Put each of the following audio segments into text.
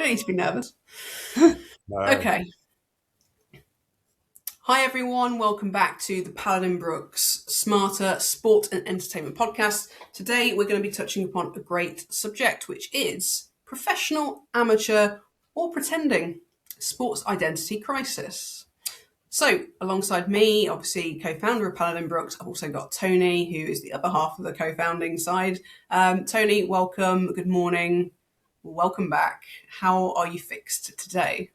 need to be nervous. No. Okay. Hi, everyone. Welcome back to the Paladin Brookes Smarter Sport and Entertainment Podcast. Today, we're going to be touching upon a great subject, which is professional, amateur, or pretending sports identity crisis. So, alongside me, obviously co-founder of Paladin Brookes, I've also got Tony, who is the other half of the co-founding side. Tony, welcome. Good morning. Welcome back. How are you fixed today?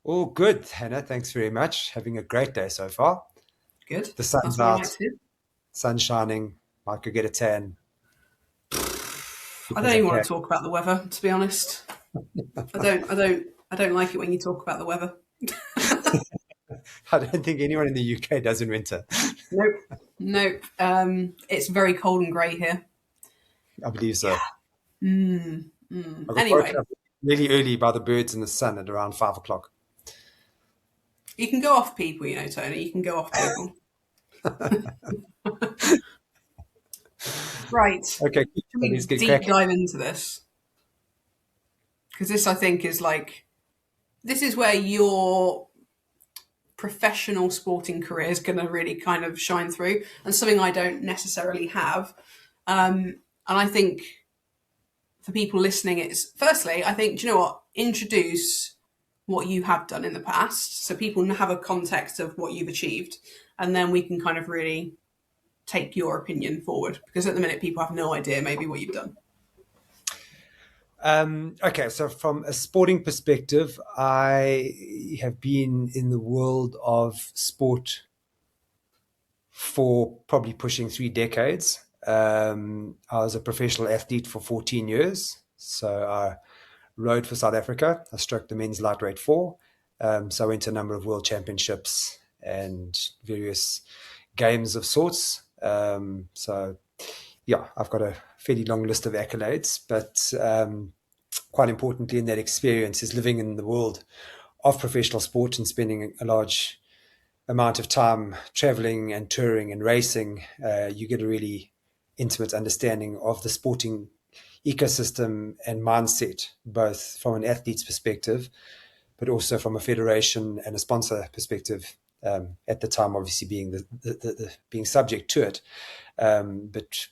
All good, Hannah. Thanks very much. Having a great day so far. Good. The sun's That's what I like out, to do. sun's shining. I could get a tan I because don't I even can. want to talk about the weather, to be honest. I don't like it when you talk about the weather. I don't think anyone in the UK does in winter. Nope. Nope. It's very cold and grey here. I believe Yeah. so. I got woken Anyway, up really early by the birds in the sun at around 5 o'clock. you can go off people, you know, Tony. You can go off people. Right. Okay, Can we let's get deep cracking. dive into this? Because this, I think, is like, this is where your professional sporting career is going to really kind of shine through, and something I don't necessarily have. And I think for people listening, it's firstly, I think, do you know what? Introduce what you have done in the past so people have a context of what you've achieved, and then we can kind of really take your opinion forward, because at the minute people have no idea maybe what you've done. Okay, so from a sporting perspective, I have been in the world of sport for probably pushing 3 decades. I was a professional athlete for 14 years. So I rode for South Africa. I stroked the men's lightweight four. So I went to a number of world championships and various games of sorts. So yeah, I've got a fairly long list of accolades, but quite importantly in that experience is living in the world of professional sport and spending a large amount of time traveling and touring and racing. You get a really intimate understanding of the sporting ecosystem and mindset, both from an athlete's perspective, but also from a federation and a sponsor perspective. At the time, obviously being being subject to it, but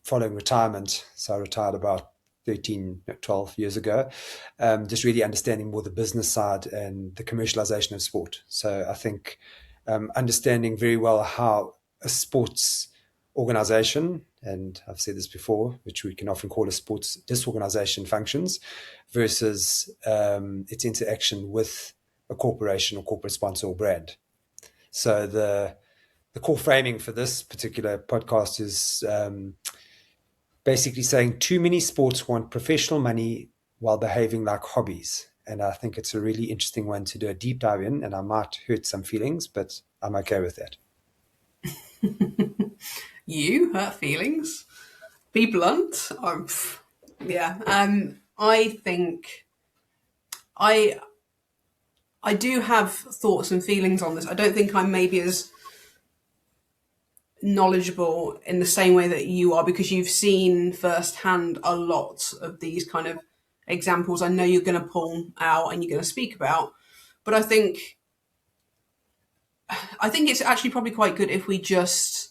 following retirement, so I retired about 13, 12 years ago, just really understanding more the business side and the commercialization of sport. So I think understanding very well how a sports organization, and I've said this before, which we can often call a sports disorganization, functions versus its interaction with a corporation or corporate sponsor or brand. So the core framing for this particular podcast is basically saying too many sports want professional money while behaving like hobbies. And I think it's a really interesting one to do a deep dive in, and I might hurt some feelings, but I'm okay with that. You hurt feelings. Be blunt. Yeah. I think I I do have thoughts and feelings on this. I don't think I'm maybe as knowledgeable in the same way that you are, because you've seen firsthand a lot of these kind of examples. I know you're going to pull out and you're going to speak about, but I think it's actually probably quite good if we just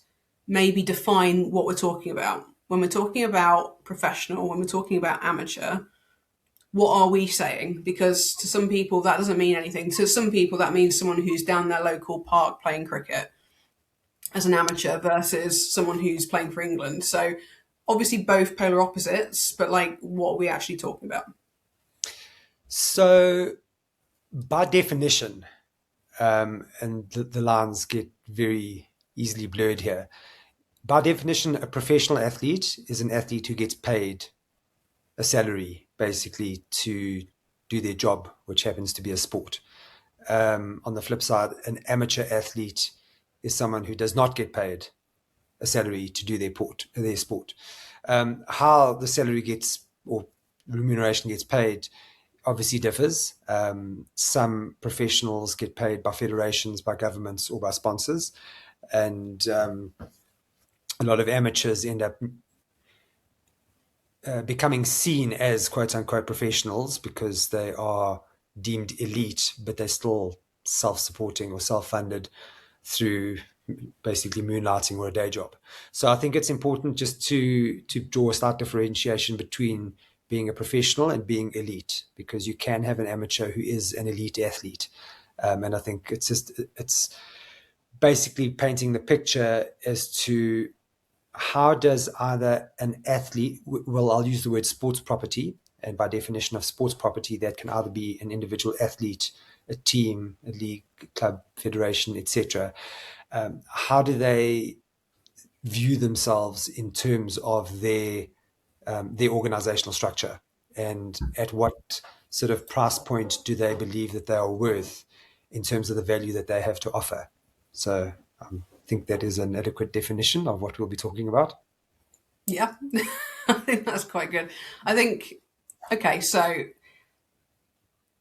maybe define what we're talking about. When we're talking about professional, when we're talking about amateur, what are we saying? Because to some people that doesn't mean anything. To some people that means someone who's down their local park playing cricket as an amateur versus someone who's playing for England. So obviously both polar opposites, but like, what are we actually talking about? So, by definition, and the lines get very easily blurred here. By definition, a professional athlete is an athlete who gets paid a salary, basically, to do their job, which happens to be a sport. On the flip side, an amateur athlete is someone who does not get paid a salary to do their sport. How the salary gets or remuneration gets paid obviously differs. Some professionals get paid by federations, by governments, or by sponsors, and a lot of amateurs end up becoming seen as quote unquote professionals because they are deemed elite, but they're still self supporting or self funded through basically moonlighting or a day job. So I think it's important just to draw a slight differentiation between being a professional and being elite, because you can have an amateur who is an elite athlete. And I think it's basically painting the picture as to how does either an athlete, well, I'll use the word sports property, and by definition of sports property, that can either be an individual athlete, a team, a league, club, federation, etc. How do they view themselves in terms of their organizational structure, and at what sort of price point do they believe that they are worth in terms of the value that they have to offer? So I think that is an adequate definition of what we'll be talking about. Yeah, I think that's quite good. I think, okay, so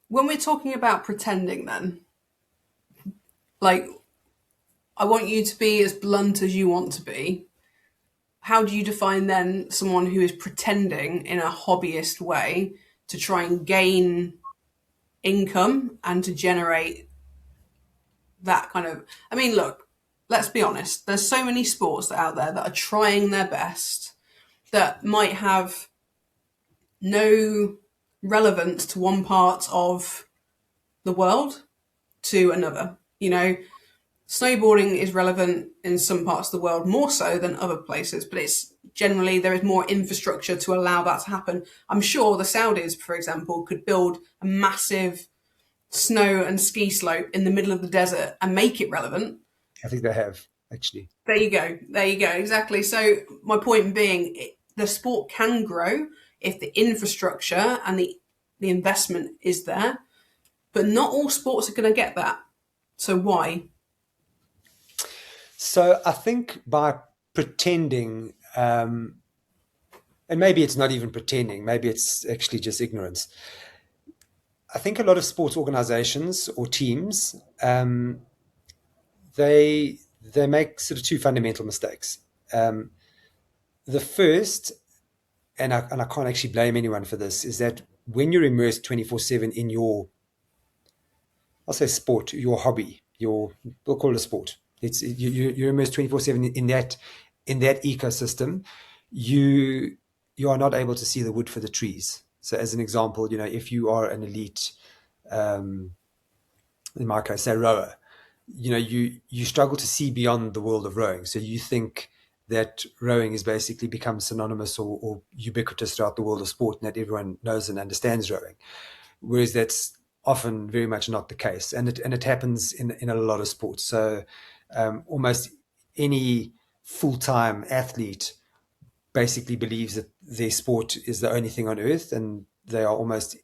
when we're talking about pretending, then, like, I want you to be as blunt as you want to be. How do you define then someone who is pretending in a hobbyist way to try and gain income and to generate that kind of? I mean, look, let's be honest. There's so many sports out there that are trying their best that might have no relevance to one part of the world to another. Snowboarding is relevant in some parts of the world more so than other places, but it's generally there is more infrastructure to allow that to happen. I'm sure the Saudis, for example, could build a massive snow and ski slope in the middle of the desert and make it relevant. I think they have, actually. There you go. There you go. Exactly. So my point being, the sport can grow if the infrastructure and the investment is there, but not all sports are going to get that. So why? So I think by pretending, and maybe it's not even pretending, maybe it's actually just ignorance. I think a lot of sports organizations or teams, they make sort of two fundamental mistakes. The first, and I can't actually blame anyone for this, is that when you're immersed 24/7 in your, I'll say sport, your hobby, we'll call it a sport. You're immersed 24/7 in that ecosystem. You are not able to see the wood for the trees. So, as an example, if you are an elite, in my case, say rower, you struggle to see beyond the world of rowing. So you think that rowing has basically become synonymous or ubiquitous throughout the world of sport, and that everyone knows and understands rowing, whereas that's often very much not the case, and it happens in a lot of sports. So almost any full-time athlete basically believes that their sport is the only thing on earth, and they are almost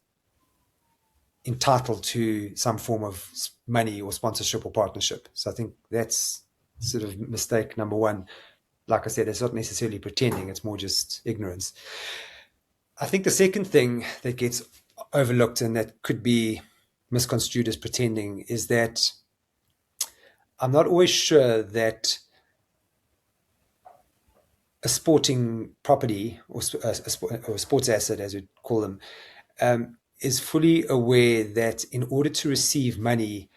entitled to some form of money or sponsorship or partnership. So I think that's sort of mistake number one. Like I said, it's not necessarily pretending, it's more just ignorance. I think the second thing that gets overlooked and that could be misconstrued as pretending is that I'm not always sure that a sporting property or a sports asset, as we call them, is fully aware that in order to receive money,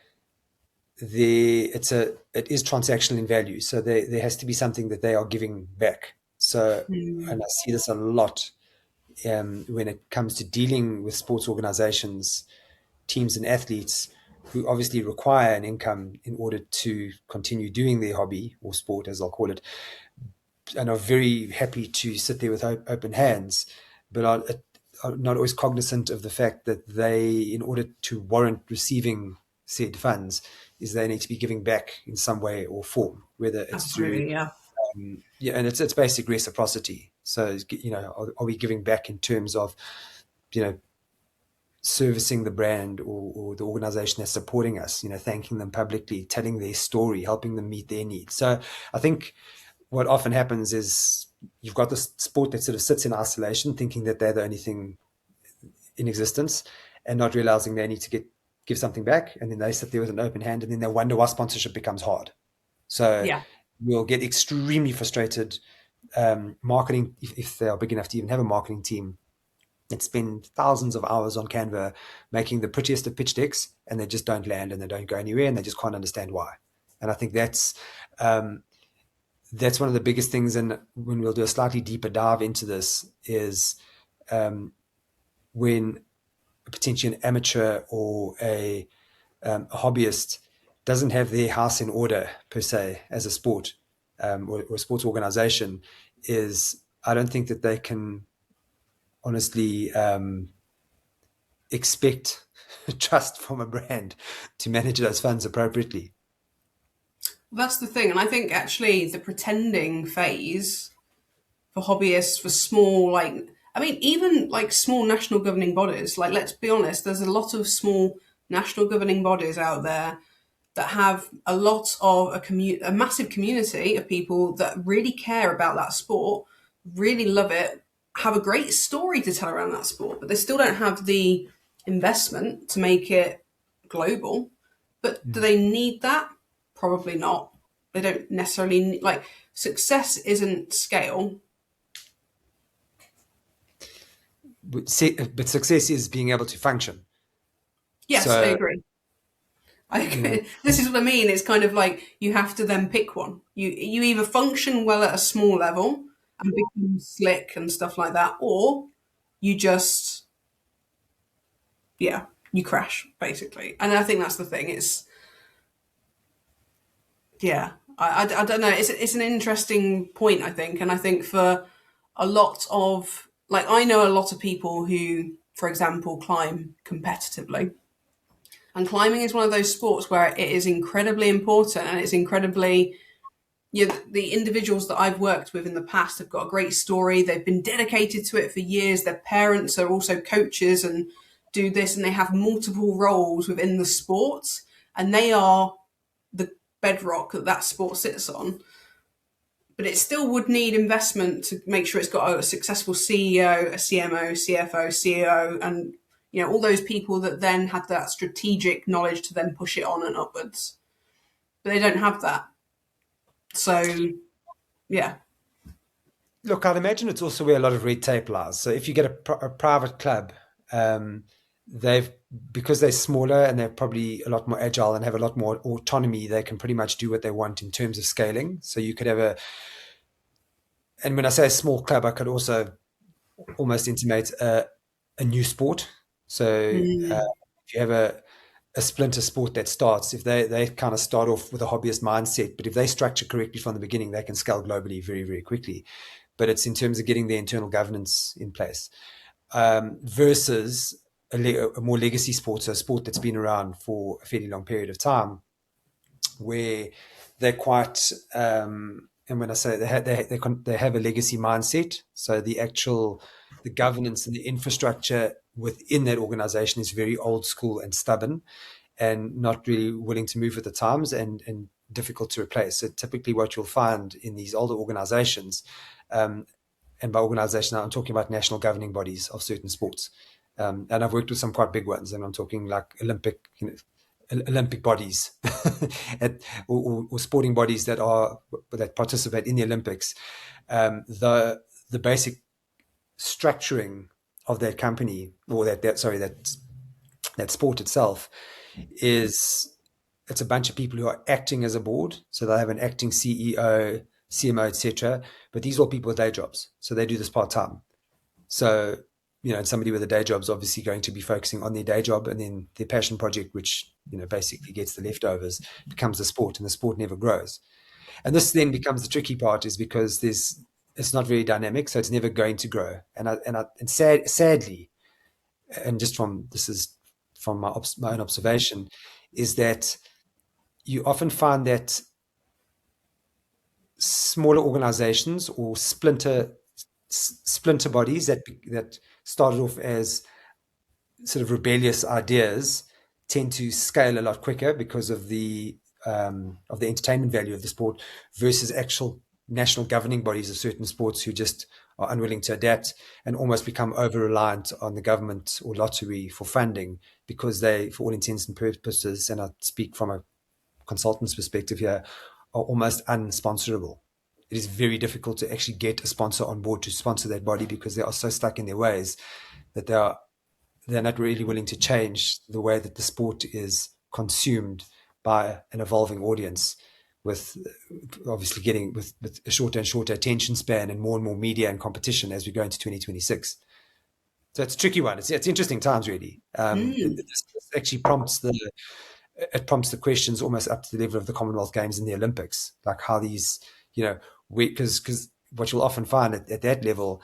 it is transactional in value. So there has to be something that they are giving back. So, and I see this a lot when it comes to dealing with sports organizations, teams, and athletes who obviously require an income in order to continue doing their hobby or sport, as I'll call it, and are very happy to sit there with open hands, but are not always cognizant of the fact that they, in order to warrant receiving said funds, is they need to be giving back in some way or form, whether it's Absolutely, through, yeah. and it's basic reciprocity. So, are we giving back in terms of, servicing the brand or the organization that's supporting us, thanking them publicly, telling their story, helping them meet their needs. So I think what often happens is you've got this sport that sort of sits in isolation, thinking that they're the only thing in existence and not realizing they need to give something back. And then they sit there with an open hand, and then they wonder why sponsorship becomes hard. So Yeah. we'll get extremely frustrated marketing, if they are big enough to even have a marketing team, that spend thousands of hours on Canva making the prettiest of pitch decks, and they just don't land and they don't go anywhere, and they just can't understand why. And I think um, that's one of the biggest things. And when we'll do a slightly deeper dive into this is when potentially an amateur or a hobbyist doesn't have their house in order per se as a sport or a sports organization, is I don't think that they can honestly expect trust from a brand to manage those funds appropriately. That's the thing. And I think actually the pretending phase for hobbyists, for small, like, I mean, even like small national governing bodies, like, let's be honest, there's a lot of small national governing bodies out there that have a lot of a massive community of people that really care about that sport, really love it, have a great story to tell around that sport, but they still don't have the investment to make it global. But do they need that? Probably not. They don't necessarily need, like, success isn't scale. But success is being able to function. Yes, I So, agree. you know, This is what I mean. It's kind of like you have to then pick one. You either function well at a small level and become slick and stuff like that, or you just, yeah, you crash basically. And I think that's the thing. It's, yeah, I don't know. It's an interesting point, I think, and I think for a lot of, like, I know a lot of people who, for example, climb competitively. And climbing is one of those sports where it is incredibly important, and it's incredibly, you know, the individuals that I've worked with in the past have got a great story. They've been dedicated to it for years. Their parents are also coaches and do this, and they have multiple roles within the sport, and they are the bedrock that that sport sits on. But it still would need investment to make sure it's got a successful CEO, a CMO, CFO, CEO, and, you know, all those people that then have that strategic knowledge to then push it on and upwards. But they don't have that. So, yeah. look, I'd imagine it's also where a lot of red tape lies. So if you get a private club, um, they've because they're smaller and they're probably a lot more agile and have a lot more autonomy, they can pretty much do what they want in terms of scaling. So you could have and when I say a small club, I could also almost intimate a new sport. So Mm. if you have a splinter sport that starts, if they kind of start off with a hobbyist mindset, but if they structure correctly from the beginning, they can scale globally very, very quickly. But it's in terms of getting the internal governance in place versus a more legacy sport, so a sport that's been around for a fairly long period of time, where they're quite and when I say they have a legacy mindset, so the governance and the infrastructure within that organization is very old school and stubborn, and not really willing to move with the times, and difficult to replace. So typically, what you'll find in these older organizations, and by organization, I'm talking about national governing bodies of certain sports. And I've worked with some quite big ones, and I'm talking like Olympic bodies or sporting bodies that participate in the Olympics. The basic structuring of that company, or that sport itself, is it's a bunch of people who are acting as a board. So they have an acting CEO, CMO, etc. But these are all people with day jobs, so they do this part time. So, somebody with a day job is obviously going to be focusing on their day job, and then their passion project, which, basically gets the leftovers, becomes the sport, and the sport never grows. And this then becomes the tricky part, is because it's not very dynamic, so it's never going to grow. Sadly, and this is from my own observation, is that you often find that smaller organizations or splinter bodies that started off as sort of rebellious ideas tend to scale a lot quicker because of the entertainment value of the sport, versus actual national governing bodies of certain sports who just are unwilling to adapt and almost become over reliant on the government or lottery for funding, because they, for all intents and purposes, and I speak from a consultant's perspective here, are almost unsponsorable. it is very difficult to actually get a sponsor on board to sponsor that body, because they are so stuck in their ways that they're not really willing to change the way that the sport is consumed by an evolving audience, with obviously getting with a shorter and shorter attention span and more media and competition as we go into 2026. So it's a tricky one. It's interesting times, really. This actually prompts the questions almost up to the level of the Commonwealth Games and the Olympics, like how these, because what you'll often find at that level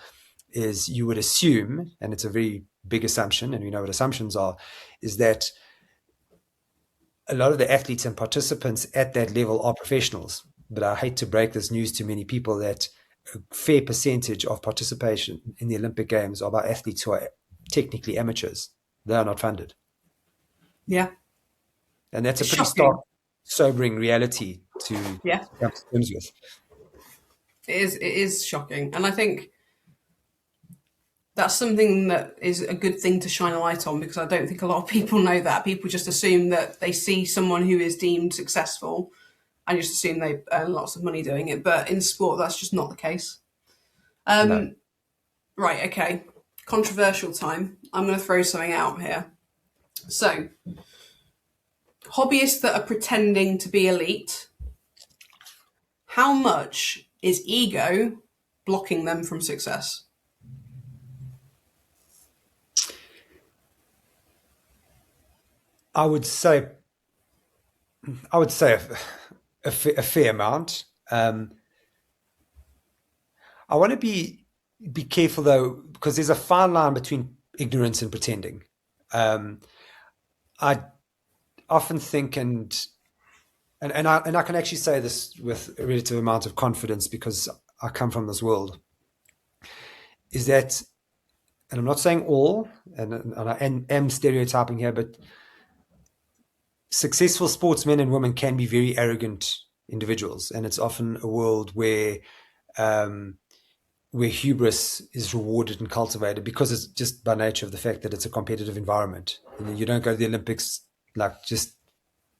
is, you would assume, and it's a very big assumption, and we know what assumptions are, is that a lot of the athletes and participants at that level are professionals. But I hate to break this news to many people, that a fair percentage of participation in the Olympic Games are by athletes who are technically amateurs. They are not funded. Yeah. And that's It's a pretty shocking. stark, sobering reality to Yeah. come to terms with. It is shocking. And I think that's something that is a good thing to shine a light on, because I don't think a lot of people know that. People just assume that they see someone who is deemed successful and just assume they earn lots of money doing it. But in sport, that's just not the case. No. Right, okay. Controversial time. I'm going to throw something out here. So, hobbyists that are pretending to be elite, how much is ego blocking them from success? I would say a fair amount. I want to be careful though, because there's a fine line between ignorance and pretending. I often think, and I can actually say this with a relative amount of confidence, because I come from this world, is that, and I'm not saying all, and I am stereotyping here, but successful sportsmen and women can be very arrogant individuals, and it's often a world where hubris is rewarded and cultivated, because it's just by nature of the fact that it's a competitive environment. You don't go to the Olympics like just,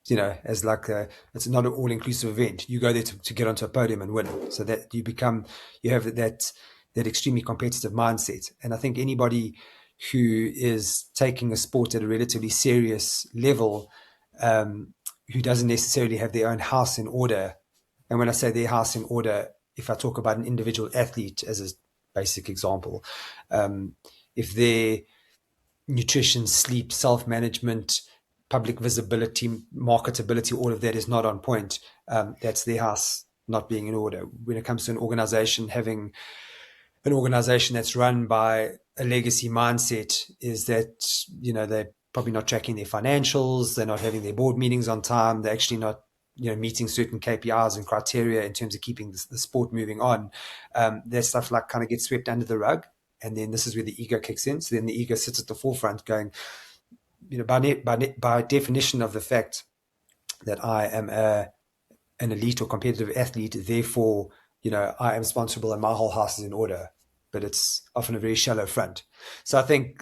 as like it's not an all-inclusive event. You go there to get onto a podium and win, so that you have that extremely competitive mindset. And I think anybody who is taking a sport at a relatively serious level, who doesn't necessarily have their own house in order, and when I say their house in order, if I talk about an individual athlete as a basic example, if their nutrition, sleep, self-management, public visibility, marketability, all of that is not on point, that's their house not being in order. When it comes to an organization, having an organization that's run by a legacy mindset, is that, they're probably not tracking their financials, they're not having their board meetings on time, they're actually not meeting certain KPIs and criteria in terms of keeping the sport moving on. That stuff like kind of gets swept under the rug. And then this is where the ego kicks in. So then the ego sits at the forefront going, by definition of the fact that I am an elite or competitive athlete, therefore, I am responsible and my whole house is in order. But it's often a very shallow front. So I think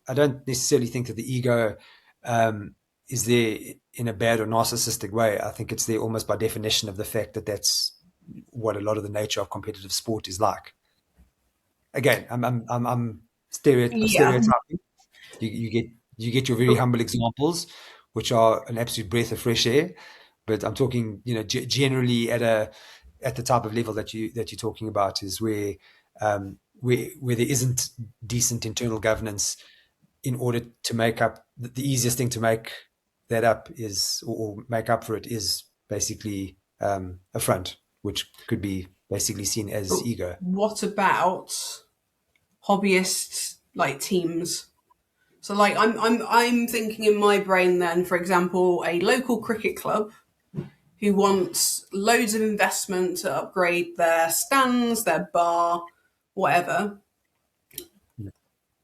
I don't necessarily think that the ego is there in a bad or narcissistic way. I think it's there almost by definition of the fact that that's what a lot of the nature of competitive sport is like. Again, I'm Yeah. stereotyping. You get your very humble examples, which are an absolute breath of fresh air. But I'm talking, generally at the type of level that you're talking about, is where there isn't decent internal governance. In order to make up, the easiest thing to make that up is, or make up for it, is basically a front, which could be basically seen as ego. What about hobbyist like teams? So like I'm thinking in my brain then, for example, a local cricket club who wants loads of investment to upgrade their stands, their bar, whatever.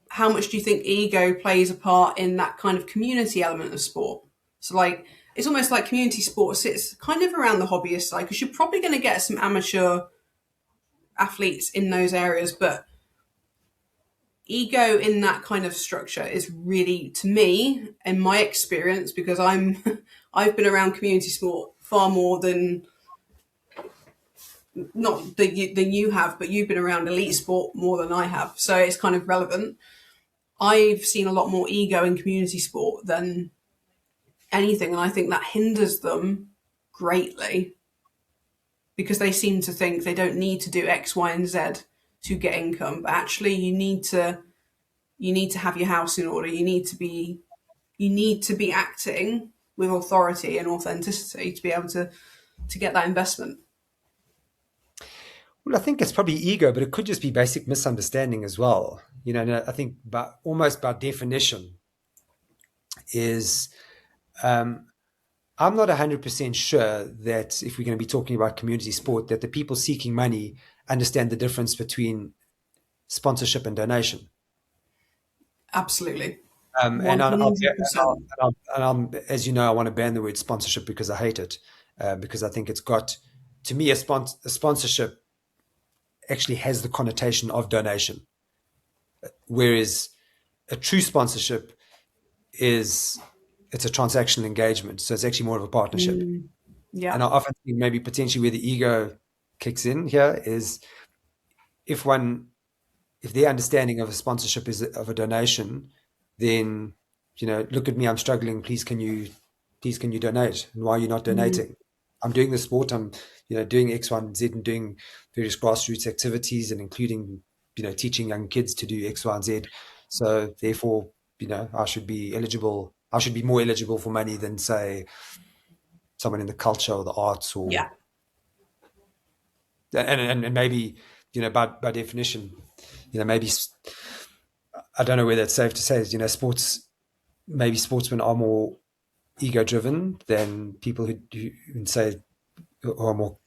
How much do you think ego plays a part in that kind of community element of sport? So like it's almost like community sport sits kind of around the hobbyist side, because you're probably going to get some amateur athletes in those areas, but ego in that kind of structure is really, to me, in my experience, because I've been around community sport far more than not that than you have, but you've been around elite sport more than I have, so it's kind of relevant. I've seen a lot more ego in community sport than anything, and I think that hinders them greatly because they seem to think they don't need to do X, Y, and Z to get income, but actually you need to have your house in order. You need to be acting with authority and authenticity to be able to get that investment. Well, I think it's probably ego, but it could just be basic misunderstanding as well. You know, and I think almost by definition is I'm not 100% sure that if we're going to be talking about community sport, that the people seeking money understand the difference between sponsorship and donation. Absolutely. And, $100%. as you know, I want to ban the word sponsorship because I hate it, because I think it's got, to me, a sponsorship actually has the connotation of donation, whereas a true sponsorship it's a transactional engagement, so it's actually more of a partnership. Yeah. And I often think maybe potentially where the ego kicks in here is if one if their understanding of a sponsorship is of a donation, then look at me, I'm struggling. Please can you donate? And why are you not donating? I'm doing the sport. I'm doing X, Y, and Z, and doing various grassroots activities, and including teaching young kids to do X, Y, and Z. So therefore, I should be eligible. I should be more eligible for money than say someone in the culture or the arts, or Yeah. and maybe by definition, maybe I don't know whether it's safe to say is maybe sportsmen are more ego driven than people who say who are more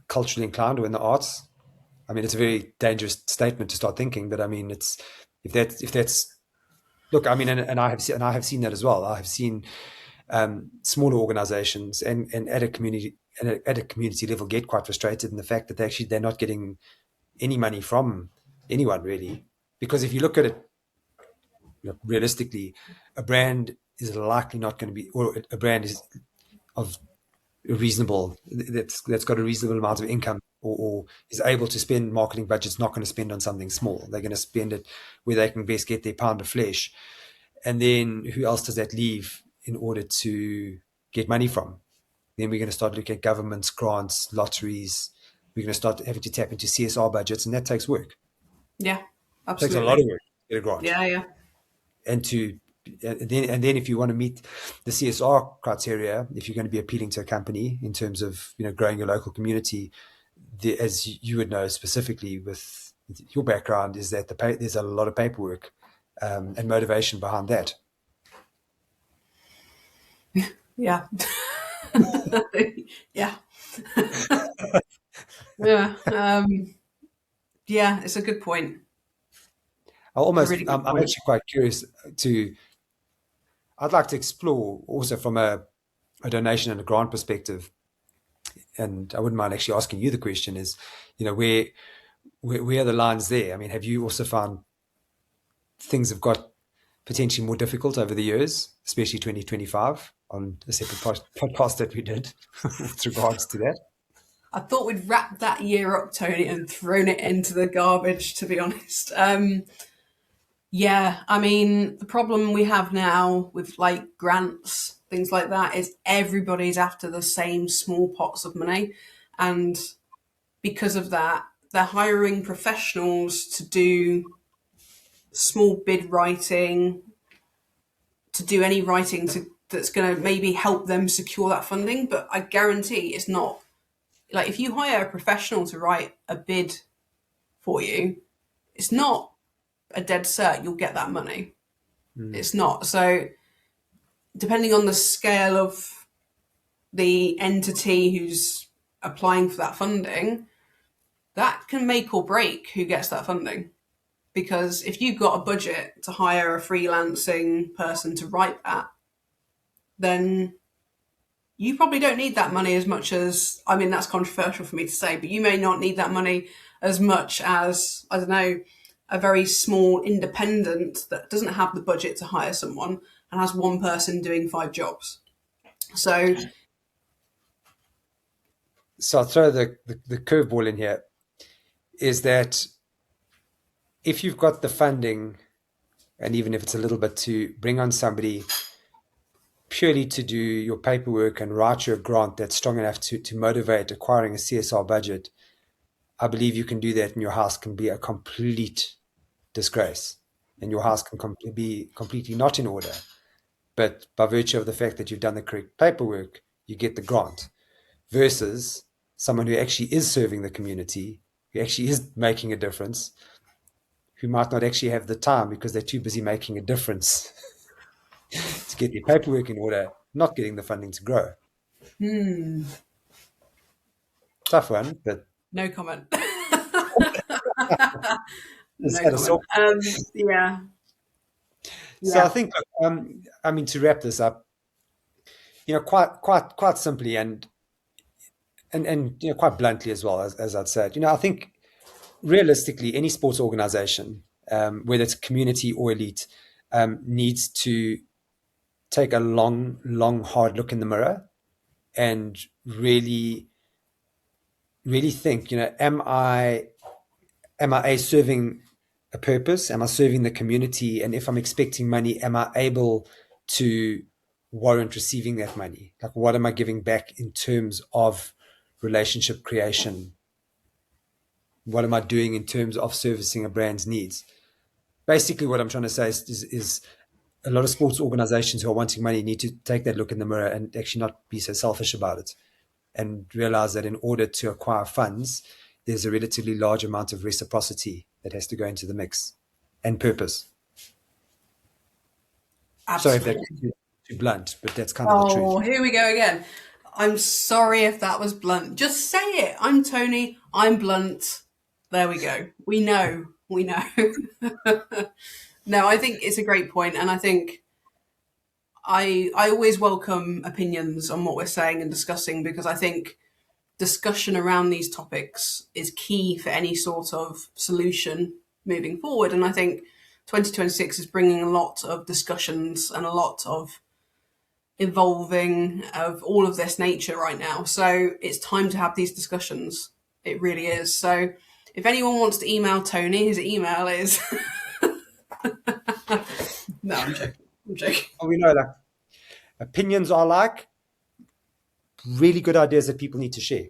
culturally inclined or in the arts. I mean, it's a very dangerous statement to start thinking, but I mean, it's if that's look, I mean, and I have seen that as well. I have seen smaller organizations and at a community level get quite frustrated in the fact that they're not getting any money from anyone really, because if you look at it realistically, a brand is likely not going to be, or a brand is of reasonable that's got a reasonable amount of income, or is able to spend marketing budgets, not going to spend on something small. They're going to spend it where they can best get their pound of flesh. And then who else does that leave in order to get money from? Then we're going to start looking at governments, grants, lotteries. We're going to start having to tap into CSR budgets, and that takes work. Yeah. It takes a lot Absolutely. of work to get a grant. Yeah. Yeah. And then if you want to meet the CSR criteria, if you're going to be appealing to a company in terms of growing your local community, as you would know specifically with your background, is that there's a lot of paperwork and motivation behind that. Yeah. Yeah. Yeah. Yeah. It's a good point. A really good I'm point. actually quite curious I'd like to explore also from a donation and a grant perspective, and I wouldn't mind actually asking you the question is, where are the lines there? I mean, have you also found things have got potentially more difficult over the years, especially 2025 on a separate podcast that we did with regards to that? I thought we'd wrapped that year up, Tony, and thrown it into the garbage, to be honest. Yeah, I mean, the problem we have now with like grants, things like that, is everybody's after the same small pots of money. And because of that, they're hiring professionals to do small bid writing, to do any writing that's going to maybe help them secure that funding. But I guarantee it's not like if you hire a professional to write a bid for you, it's not a dead cert you'll get that money. It's not. So depending on the scale of the entity who's applying for that funding, that can make or break who gets that funding. Because if you've got a budget to hire a freelancing person to write that, then you probably don't need that money as much as, I mean, that's controversial for me to say, but you may not need that money as much as, I don't know, a very small independent that doesn't have the budget to hire someone and has one person doing 5 jobs. So So I'll throw the curveball in here, is that if you've got the funding, and even if it's a little bit, to bring on somebody purely to do your paperwork and write you a grant that's strong enough to motivate acquiring a CSR budget, I believe you can do that, and your house can be a complete disgrace, and your house can be completely not in order. But by virtue of the fact that you've done the correct paperwork, you get the grant, versus someone who actually is serving the community, who actually is making a difference, who might not actually have the time because they're too busy making a difference to get their paperwork in order, not getting the funding to grow. Tough one, but No comment. it's No had a comment. sort. Yeah. So I Yeah. think, I mean, to wrap this up, quite simply, and quite bluntly as well, as I'd said, I think realistically, any sports organization, whether it's community or elite, needs to take a long, long, hard look in the mirror and really, really think, am I serving a purpose? Am I serving the community? And if I'm expecting money, am I able to warrant receiving that money? Like, what am I giving back in terms of relationship creation? What am I doing in terms of servicing a brand's needs? Basically, what I'm trying to say is a lot of sports organizations who are wanting money need to take that look in the mirror and actually not be so selfish about it, and realize that in order to acquire funds, there's a relatively large amount of reciprocity that has to go into the mix, and purpose. Sorry if that's Absolutely. too blunt, but that's kind of the truth. Oh, here we go again. I'm sorry if that was blunt. Just say it. I'm Tony. I'm blunt. There we go. We know. We know. No, I think it's a great point, and I think I always welcome opinions on what we're saying and discussing, because I think discussion around these topics is key for any sort of solution moving forward. And I think 2026 is bringing a lot of discussions and a lot of evolving of all of this nature right now. So it's time to have these discussions. It really is. So if anyone wants to email Tony, his email is no, I'm joking. I'm joking. Oh, we know that opinions are like really good ideas that people need to share.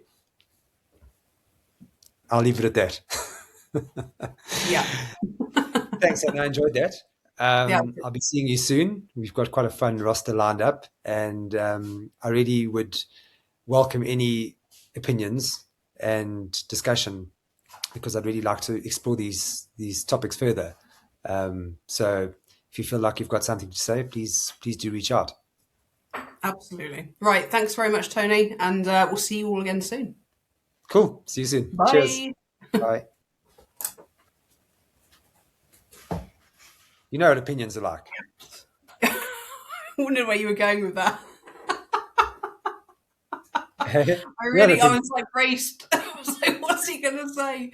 I'll leave it at that. Yeah. Thanks, and I enjoyed that. Yeah. I'll be seeing you soon. We've got quite a fun roster lined up, and I really would welcome any opinions and discussion, because I'd really like to explore these topics further. So if you feel like you've got something to say, please do reach out. Absolutely. Right. Thanks very much, Tony. And we'll see you all again soon. Cool. See you soon. Cheers. Bye. Bye. You know what opinions are like. I wondered where you were going with that. I Yeah, was like braced. I was like, what's he going to say?